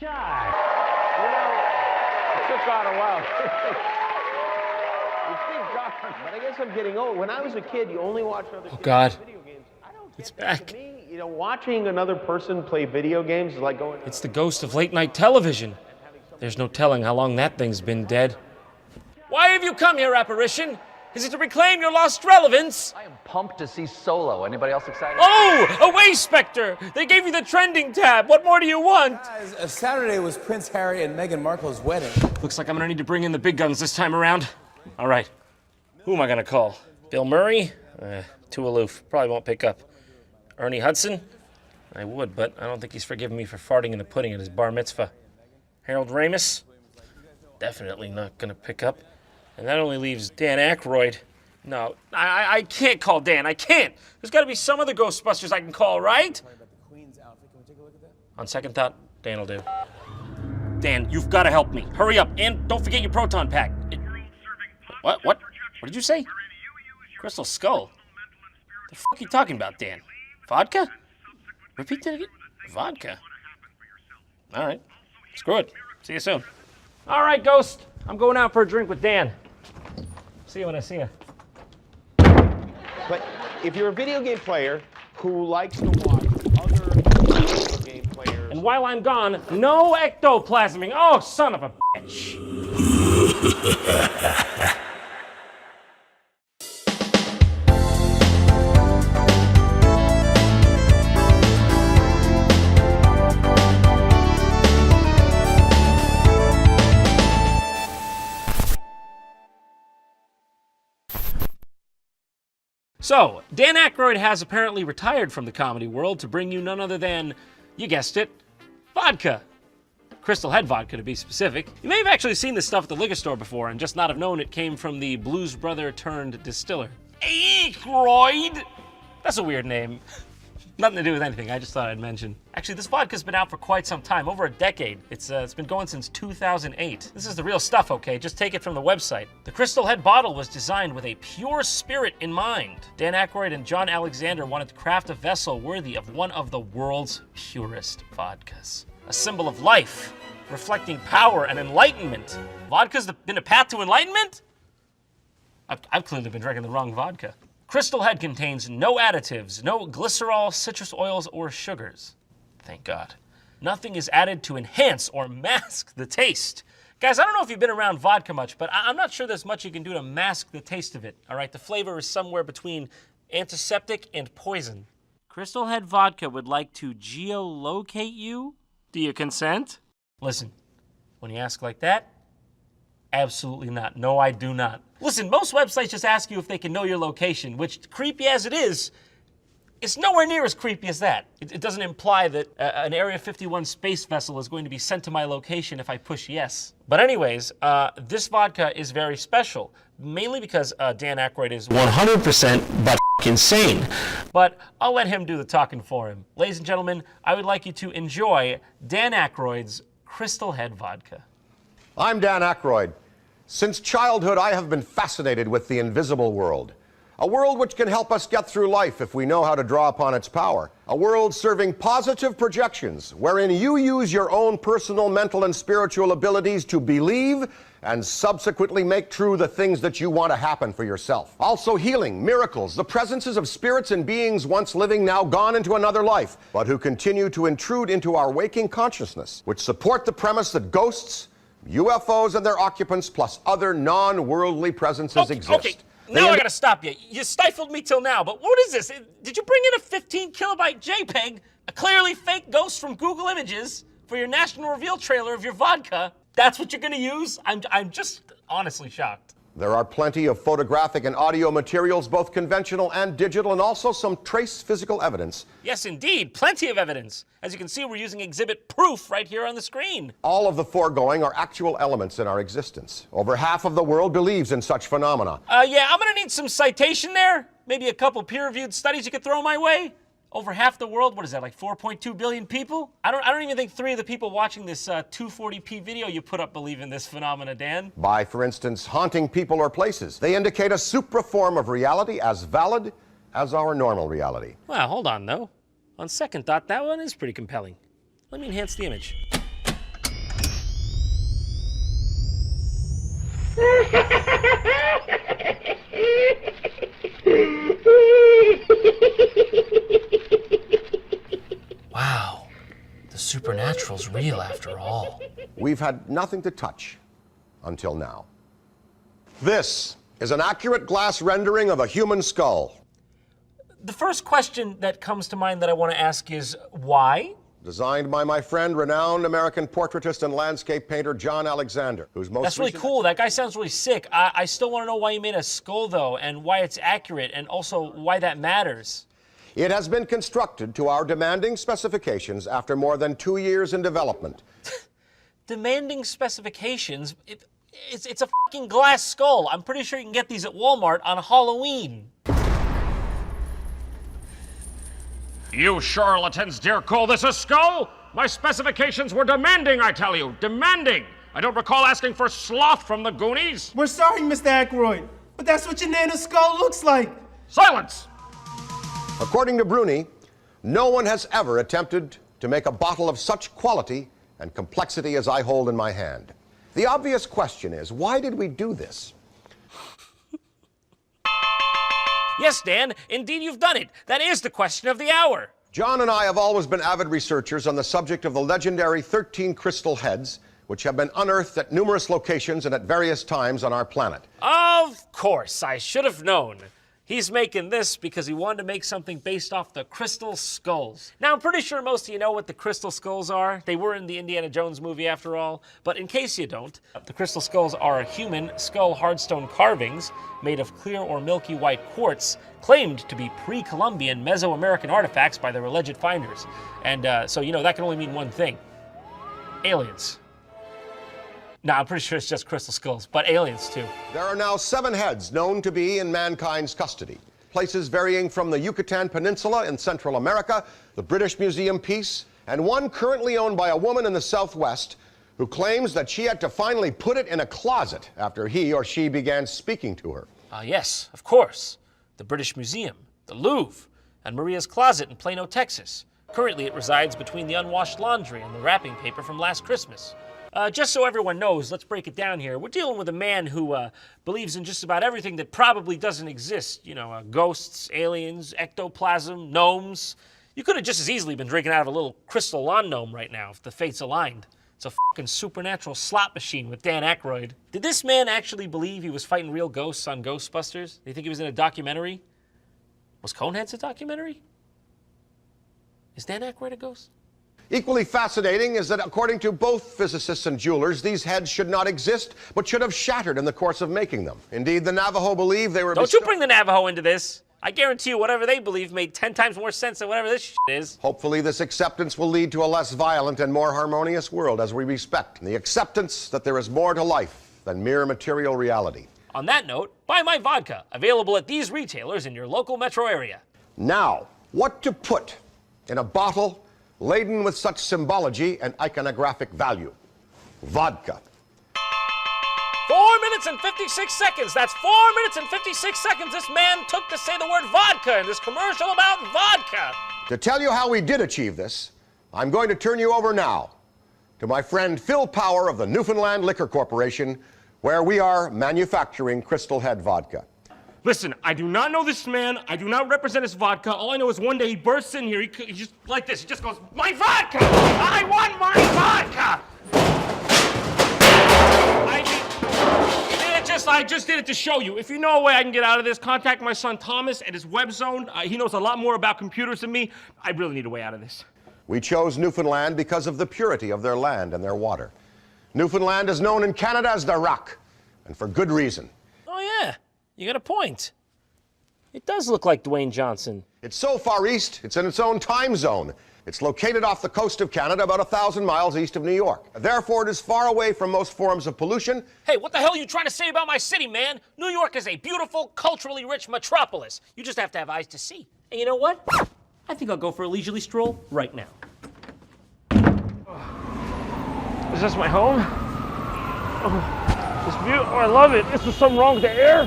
Shy. You know, it took on a while. But I guess I'm getting old. When I was a kid, you only watched other video games. I don't get It's that. back. To me, you know, watching another person play video games is like going... It's the ghost of late-night television. There's no telling how long that thing's been dead. Why have you come here, apparition? Is it to reclaim your lost relevance? I am pumped to see Solo. Anybody else excited? Oh, away, Spectre! They gave you the trending tab. What more do you want? Guys, Saturday was Prince Harry and Meghan Markle's wedding. Looks like I'm gonna need to bring in the big guns this time around. All right. Who am I gonna call? Bill Murray? Too aloof. Probably won't pick up. Ernie Hudson? I would, but I don't think he's forgiven me for farting in the pudding at his bar mitzvah. Harold Ramis? Definitely not gonna pick up. And that only leaves Dan Aykroyd. No, I can't call Dan. I can't. There's gotta be some other Ghostbusters I can call, right? On second thought, Dan will do. Dan, you've gotta help me. Hurry up, and don't forget your proton pack. What? What did you say? Crystal Skull? The fuck are you talking about, Dan? Vodka? Repeat that again? Vodka? All right. Screw it. See you soon. All right, Ghost. I'm going out for a drink with Dan. See you when I see you. But if you're a video game player who likes to watch other video game players... And while I'm gone, no ectoplasming. Oh, son of a bitch. So, Dan Aykroyd has apparently retired from the comedy world to bring you none other than, you guessed it, vodka. Crystal Head vodka, to be specific. You may have actually seen this stuff at the liquor store before and just not have known it came from the Blues Brother turned distiller. Aykroyd! That's a weird name. Nothing to do with anything, I just thought I'd mention. Actually, this vodka's been out for quite some time, over a decade. It's been going since 2008. This is the real stuff, okay? Just take it from the website. The Crystal Head bottle was designed with a pure spirit in mind. Dan Aykroyd and John Alexander wanted to craft a vessel worthy of one of the world's purest vodkas. A symbol of life, reflecting power and enlightenment. Vodka's been a path to enlightenment? I've clearly been drinking the wrong vodka. Crystal Head contains no additives, no glycerol, citrus oils, or sugars. Thank God. Nothing is added to enhance or mask the taste. Guys, I don't know if you've been around vodka much, but I'm not sure there's much you can do to mask the taste of it, all right? The flavor is somewhere between antiseptic and poison. Crystal Head Vodka would like to geolocate you? Do you consent? Listen, when you ask like that, absolutely not. No, I do not. Listen, most websites just ask you if they can know your location, which, creepy as it is, it's nowhere near as creepy as that. It doesn't imply that an Area 51 space vessel is going to be sent to my location if I push yes. But anyways, this vodka is very special, mainly because Dan Aykroyd is 100% but insane. But I'll let him do the talking for him. Ladies and gentlemen, I would like you to enjoy Dan Aykroyd's Crystal Head Vodka. I'm Dan Aykroyd. Since childhood, I have been fascinated with the invisible world. A world which can help us get through life if we know how to draw upon its power. A world serving positive projections, wherein you use your own personal, mental, and spiritual abilities to believe and subsequently make true the things that you want to happen for yourself. Also healing, miracles, the presences of spirits and beings once living, now gone into another life, but who continue to intrude into our waking consciousness, which support the premise that ghosts, UFOs and their occupants, plus other non-worldly presences exist. Okay, now I gotta stop you. You stifled me till now, but what is this? Did you bring in a 15 kilobyte JPEG, a clearly fake ghost from Google Images, for your national reveal trailer of your vodka? That's what you're gonna use? I'm just honestly shocked. There are plenty of photographic and audio materials, both conventional and digital, and also some trace physical evidence. Yes, indeed, plenty of evidence. As you can see, we're using exhibit proof right here on the screen. All of the foregoing are actual elements in our existence. Over half of the world believes in such phenomena. Yeah, I'm gonna need some citation there. Maybe a couple peer-reviewed studies you could throw my way. Over half the world, what is that, like 4.2 billion people? I don't even think 3 of the people watching this 240p video you put up believe in this phenomena, Dan. By, for instance, haunting people or places. They indicate a supra form of reality as valid as our normal reality. Well, hold on, though. On second thought, that one is pretty compelling. Let me enhance the image. Wow, the supernatural's real after all. We've had nothing to touch until now. This is an accurate glass rendering of a human skull. The first question that comes to mind that I want to ask is, why? Designed by my friend, renowned American portraitist and landscape painter John Alexander, whose most That's really cool. That guy sounds really sick. I still want to know why he made a skull, though, and why it's accurate, and also why that matters. It has been constructed to our demanding specifications after more than 2 years in development. Demanding specifications? It's a fucking glass skull. I'm pretty sure you can get these at Walmart on Halloween. You charlatans dare call this a skull? My specifications were demanding, I tell you. Demanding! I don't recall asking for sloth from the Goonies. We're sorry, Mr. Aykroyd, but that's what your nano's skull looks like. Silence! According to Bruni, no one has ever attempted to make a bottle of such quality and complexity as I hold in my hand. The obvious question is, why did we do this? Yes, Dan, indeed you've done it. That is the question of the hour. John and I have always been avid researchers on the subject of the legendary 13 crystal heads, which have been unearthed at numerous locations and at various times on our planet. Of course, I should have known. He's making this because he wanted to make something based off the crystal skulls. Now, I'm pretty sure most of you know what the crystal skulls are. They were in the Indiana Jones movie after all. But in case you don't, the crystal skulls are human skull hardstone carvings made of clear or milky white quartz, claimed to be pre-Columbian Mesoamerican artifacts by their alleged finders. And so, you know, that can only mean one thing. Aliens. No, I'm pretty sure it's just crystal skulls, but aliens too. There are now 7 heads known to be in mankind's custody. Places varying from the Yucatan Peninsula in Central America, the British Museum piece, and one currently owned by a woman in the Southwest who claims that she had to finally put it in a closet after he or she began speaking to her. Yes, of course. The British Museum, the Louvre, and Maria's Closet in Plano, Texas. Currently it resides between the unwashed laundry and the wrapping paper from last Christmas. Just so everyone knows, let's break it down here. We're dealing with a man who believes in just about everything that probably doesn't exist. You know, ghosts, aliens, ectoplasm, gnomes. You could have just as easily been drinking out of a little crystal lawn gnome right now if the fates aligned. It's a fucking supernatural slot machine with Dan Aykroyd. Did this man actually believe he was fighting real ghosts on Ghostbusters? Do you think he was in a documentary? Was Coneheads a documentary? Is Dan Aykroyd a ghost? Equally fascinating is that according to both physicists and jewelers, these heads should not exist, but should have shattered in the course of making them. Indeed, the Navajo believe they were... Don't you bring the Navajo into this. I guarantee you whatever they believe made 10 times more sense than whatever this shit is. Hopefully this acceptance will lead to a less violent and more harmonious world as we respect the acceptance that there is more to life than mere material reality. On that note, buy my vodka, available at these retailers in your local metro area. Now, what to put in a bottle laden with such symbology and iconographic value? Vodka. 4 minutes and 56 seconds. That's 4 minutes and 56 seconds this man took to say the word vodka in this commercial about vodka. To tell you how we did achieve this, I'm going to turn you over now to my friend Phil Power of the Newfoundland Liquor Corporation, where we are manufacturing Crystal Head vodka. Listen, I do not know this man. I do not represent his vodka. All I know is one day he bursts in here. He just like this. He just goes, "My vodka! I want my vodka!" I just did it to show you. If you know a way I can get out of this, contact my son Thomas at his web zone. He knows a lot more about computers than me. I really need a way out of this. We chose Newfoundland because of the purity of their land and their water. Newfoundland is known in Canada as the Rock, and for good reason. Oh yeah, you got a point. It does look like Dwayne Johnson. It's so far east, it's in its own time zone. It's located off the coast of Canada, about 1,000 miles east of New York. Therefore, it is far away from most forms of pollution. Hey, what the hell are you trying to say about my city, man? New York is a beautiful, culturally rich metropolis. You just have to have eyes to see. And you know what? I think I'll go for a leisurely stroll right now. Is this my home? Oh, it's beautiful. Oh, I love it. Is there something wrong with the air?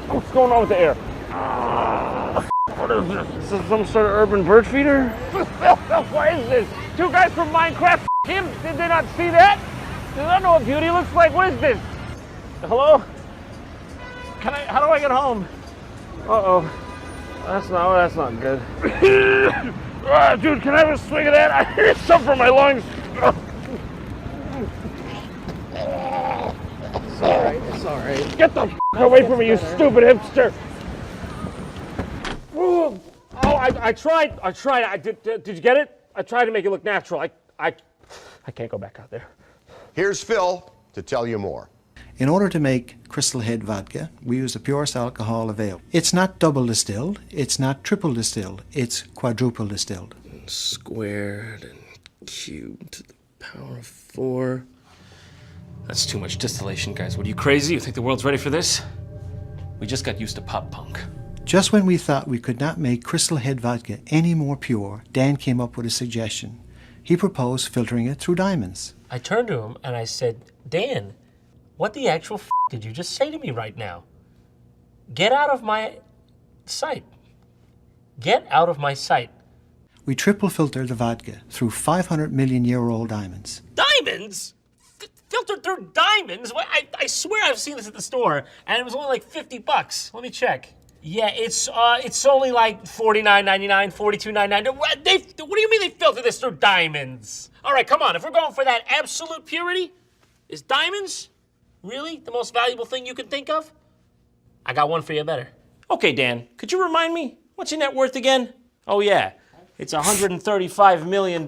What's going on with the air? What is this? Is this some sort of urban bird feeder? What is this? Two guys from Minecraft him? Did they not see that? Do they not know what beauty looks like? What is this? Hello? How do I get home? Uh-oh. That's not good. Dude, can I have a swig of that? I need something for my lungs. It's all right. Get the f*** away from me, you stupid hipster. Ooh. Oh, I tried. Did you get it? I tried to make it look natural. I can't go back out there. Here's Phil to tell you more. In order to make Crystal Head vodka, we use the purest alcohol available. It's not double distilled, it's not triple distilled, it's quadruple distilled. Squared and cubed to the power of 4. That's too much distillation, guys. What, are you crazy? You think the world's ready for this? We just got used to pop punk. Just when we thought we could not make Crystal Head vodka any more pure, Dan came up with a suggestion. He proposed filtering it through diamonds. I turned to him and I said, Dan, what the actual f*** did you just say to me right now? Get out of my sight. Get out of my sight. We triple filtered the vodka through 500 million year old diamonds. Diamonds? Filtered through diamonds? I swear I've seen this at the store, and it was only like $50. Let me check. Yeah, it's only like $49.99, $42.99. What do you mean they filter this through diamonds? All right, come on. If we're going for that absolute purity, is diamonds really the most valuable thing you can think of? I got one for you better. Okay, Dan, could you remind me? What's your net worth again? Oh, yeah. It's $135 million.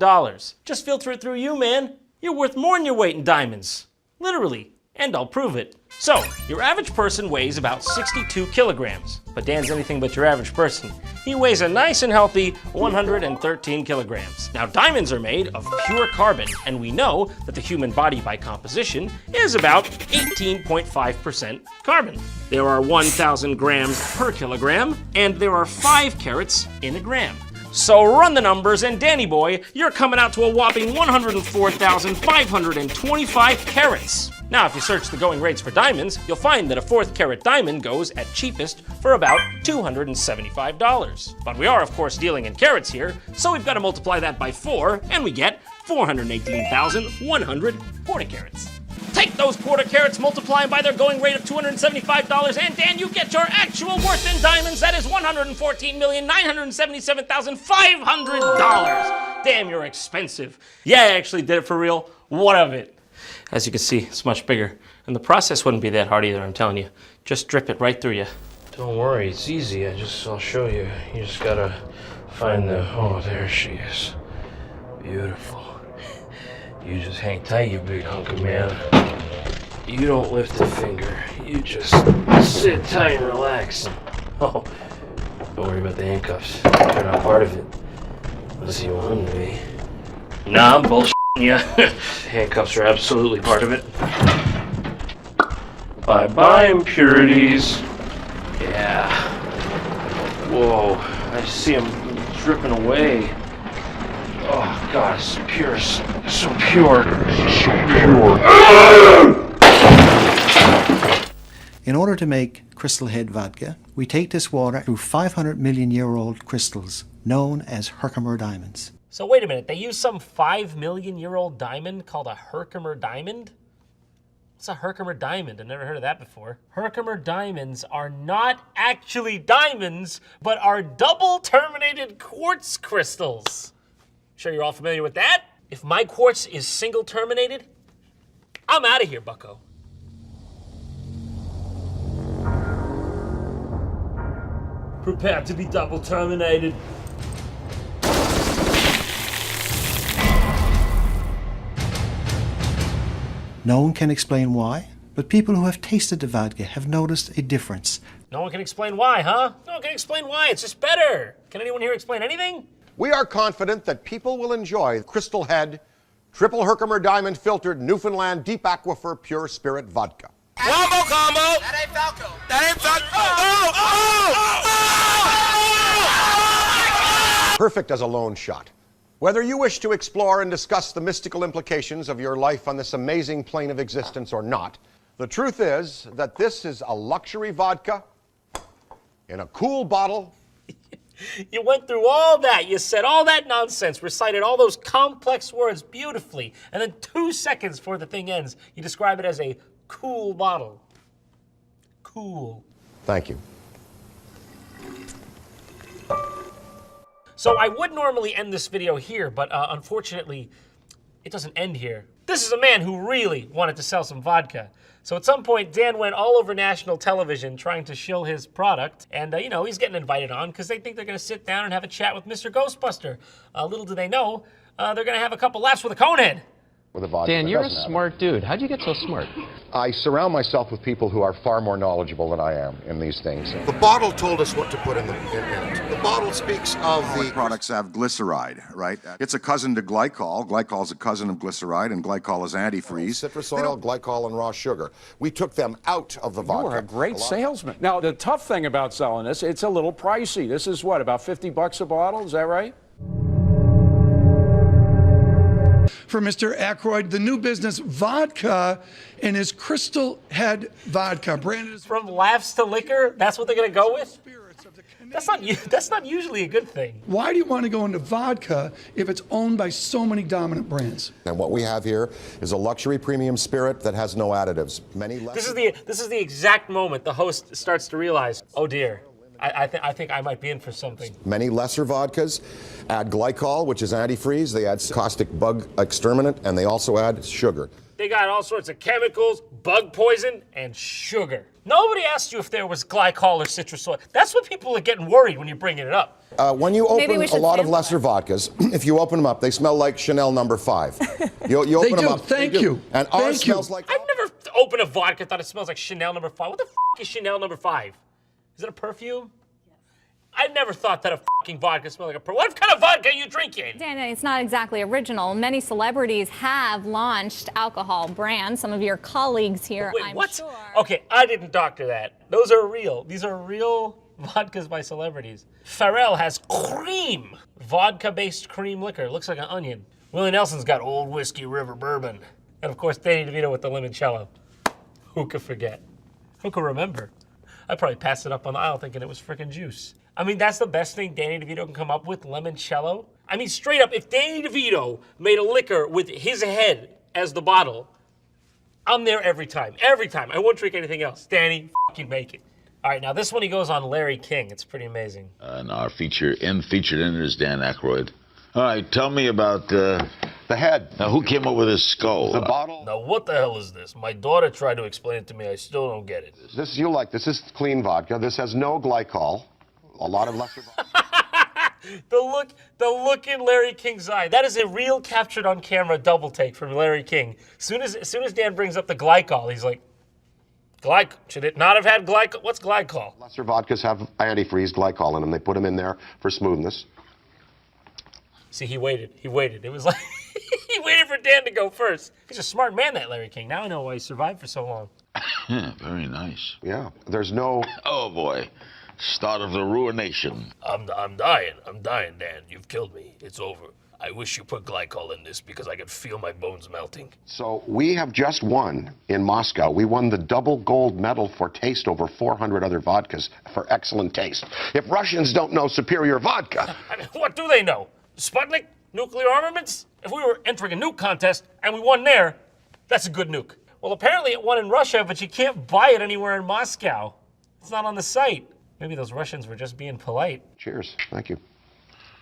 Just filter it through you, man. You're worth more than your weight in diamonds. Literally. And I'll prove it. So, your average person weighs about 62 kilograms. But Dan's anything but your average person. He weighs a nice and healthy 113 kilograms. Now, diamonds are made of pure carbon, and we know that the human body by composition is about 18.5% carbon. There are 1,000 grams per kilogram, and there are 5 carats in a gram. So run the numbers, and Danny boy, you're coming out to a whopping 104,525 carats. Now, if you search the going rates for diamonds, you'll find that a 4th carat diamond goes at cheapest for about $275. But we are, of course, dealing in carats here, so we've got to multiply that by 4, and we get 418,140 carats. Take those quarter carats, multiply them by their going rate of $275, and Dan, you get your actual worth in diamonds. That is $114,977,500. Damn, you're expensive. Yeah, I actually did it for real. What of it? As you can see, it's much bigger. And the process wouldn't be that hard either, I'm telling you. Just drip it right through you. Don't worry, it's easy. I'll show you. You just gotta find oh, there she is. Beautiful. You just hang tight, you big hunk of man. You don't lift a finger. You just sit tight and relax. Oh, don't worry about the handcuffs. They're not part of it. Unless you want them to be. Nah, I'm bullshitting you. Handcuffs are absolutely part of it. Bye-bye, impurities. Yeah. Whoa, I see them dripping away. Oh, God, it's pure. So pure. So pure. In order to make Crystal Head vodka, we take this water through 500 million year old crystals known as Herkimer diamonds. So wait a minute, they use some 5 million year old diamond called a Herkimer diamond? What's a Herkimer diamond? I've never heard of that before. Herkimer diamonds are not actually diamonds, but are double terminated quartz crystals. Sure you're all familiar with that? If my quartz is single terminated, I'm out of here, bucko. Prepare to be double terminated. No one can explain why, but people who have tasted the vodka have noticed a difference. No one can explain why, huh? No one can explain why, it's just better. Can anyone here explain anything? We are confident that people will enjoy Crystal Head, triple Herkimer diamond filtered Newfoundland deep aquifer pure spirit vodka. Wombo combo! That ain't Falco! That ain't Falco! Perfect as a lone shot. Whether you wish to explore and discuss the mystical implications of your life on this amazing plane of existence or not, the truth is that this is a luxury vodka in a cool bottle. You went through all that, you said all that nonsense, recited all those complex words beautifully, and then 2 seconds before the thing ends, you describe it as a cool bottle. cool. Thank you. So I would normally end this video here, but unfortunately, it doesn't end here. This is a man who really wanted to sell some vodka. So at some point, Dan went all over national television trying to shill his product. And, you know, he's getting invited on because they think they're going to sit down and have a chat with Mr. Ghostbuster. Little do they know, they're going to have a couple laughs with a conehead. With a vodka. Dan, you're a smart dude. How'd you get so smart? I surround myself with people who are far more knowledgeable than I am in these things. The bottle told us what to put in it. The bottle speaks of the products have glyceride, right? It's a cousin to glycol. Glycol is a cousin of glyceride, and glycol is antifreeze. Citrus oil, glycol, and raw sugar. We took them out of the vodka. You're a great salesman. Now, the tough thing about selling this, it's a little pricey. This is what, about $50 a bottle? Is that right? For Mr. Aykroyd, the new business Vodka and his Crystal Head Vodka. Branded from laughs to liquor, that's what they're going to go with? That's not usually a good thing. Why do you want to go into vodka if it's owned by so many dominant brands? And what we have here is a luxury premium spirit that has no additives. This is the exact moment the host starts to realize, oh dear, I think I might be in for something. Many lesser vodkas add glycol, which is antifreeze. They add caustic bug exterminant, and they also add sugar. They got all sorts of chemicals, bug poison, and sugar. Nobody asked you if there was glycol or citrus oil. That's what people are getting worried when you're bringing it up. When you open a lot of lesser vodkas, if you open them up, they smell like Chanel No. 5. You open them up. Thank you. And ours smells like... I've never opened a vodka and thought it smells like Chanel No. 5. What the f*** is Chanel No. 5? Is it a perfume? Yes. I never thought that a fucking vodka smelled like a perfume. What kind of vodka are you drinking? Dan, it's not exactly original. Many celebrities have launched alcohol brands. Some of your colleagues here, Wait, I'm what? sure. Okay, I didn't doctor that. Those are real. These are real vodkas by celebrities. Pharrell has cream. Vodka-based cream liquor. Looks like an onion. Willie Nelson's got Old Whiskey River Bourbon. And of course, Danny DeVito with the limoncello. Who could forget? Who could remember? I probably passed it up on the aisle thinking it was frickin' juice. I mean, that's the best thing Danny DeVito can come up with, limoncello. I mean, straight up, if Danny DeVito made a liquor with his head as the bottle, I'm there every time. Every time. I won't drink anything else. Danny, fucking make it. All right, now this one he goes on Larry King. It's pretty amazing. And our featured in it is Dan Aykroyd. All right, tell me about the head. Now, who came up with this skull? The bottle. Now, what the hell is this? My daughter tried to explain it to me. I still don't get it. You'll like this. This is clean vodka. This has no glycol. A lot of lesser vodka. The look in Larry King's eye. That is a real captured on camera double take from Larry King. As soon as Dan brings up the glycol, he's like, should it not have had glycol? What's glycol? Lesser vodkas have antifreeze glycol in them. They put them in there for smoothness. See, he waited. It was like, he waited for Dan to go first. He's a smart man, that Larry King. Now I know why he survived for so long. Yeah, very nice. Yeah, there's no... Oh, boy. Start of the ruination. I'm dying, Dan. You've killed me. It's over. I wish you put glycol in this because I could feel my bones melting. So we have just won in Moscow. We won the double gold medal for taste over 400 other vodkas for excellent taste. If Russians don't know superior vodka... I mean, what do they know? Sputnik? Nuclear armaments? If we were entering a nuke contest and we won there, that's a good nuke. Well, apparently it won in Russia, but you can't buy it anywhere in Moscow. It's not on the site. Maybe those Russians were just being polite. Cheers. Thank you.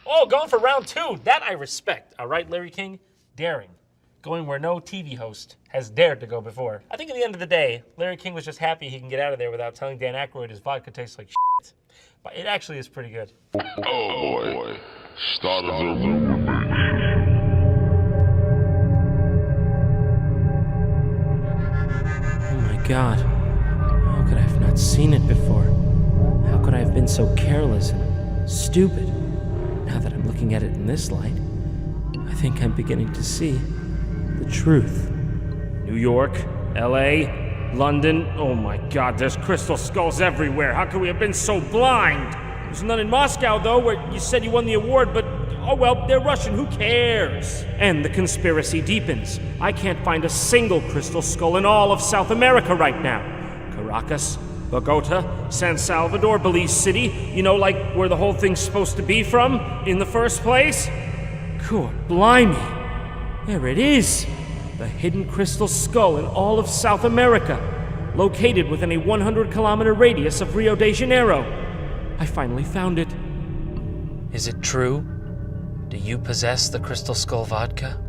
Oh, going for round 2. That I respect. All right, Larry King? Daring. Going where no TV host has dared to go before. I think at the end of the day, Larry King was just happy he can get out of there without telling Dan Aykroyd his vodka tastes like shit. But it actually is pretty good. Oh, boy. Start of the ruination. Oh, my God. How could I have not seen it before? How could I have been so careless and stupid? Now that I'm looking at it in this light, I think I'm beginning to see the truth. New York, L.A., London. Oh my God, there's crystal skulls everywhere. How could we have been so blind? There's none in Moscow, though, where you said you won the award, but oh well, they're Russian, who cares? And the conspiracy deepens. I can't find a single crystal skull in all of South America right now. Caracas, Bogota, San Salvador, Belize City, you know, like where the whole thing's supposed to be from in the first place? Good blimey. There it is. The hidden crystal skull in all of South America. located within a 100-kilometer radius of Rio de Janeiro. I finally found it. Is it true? Do you possess the Crystal Skull vodka?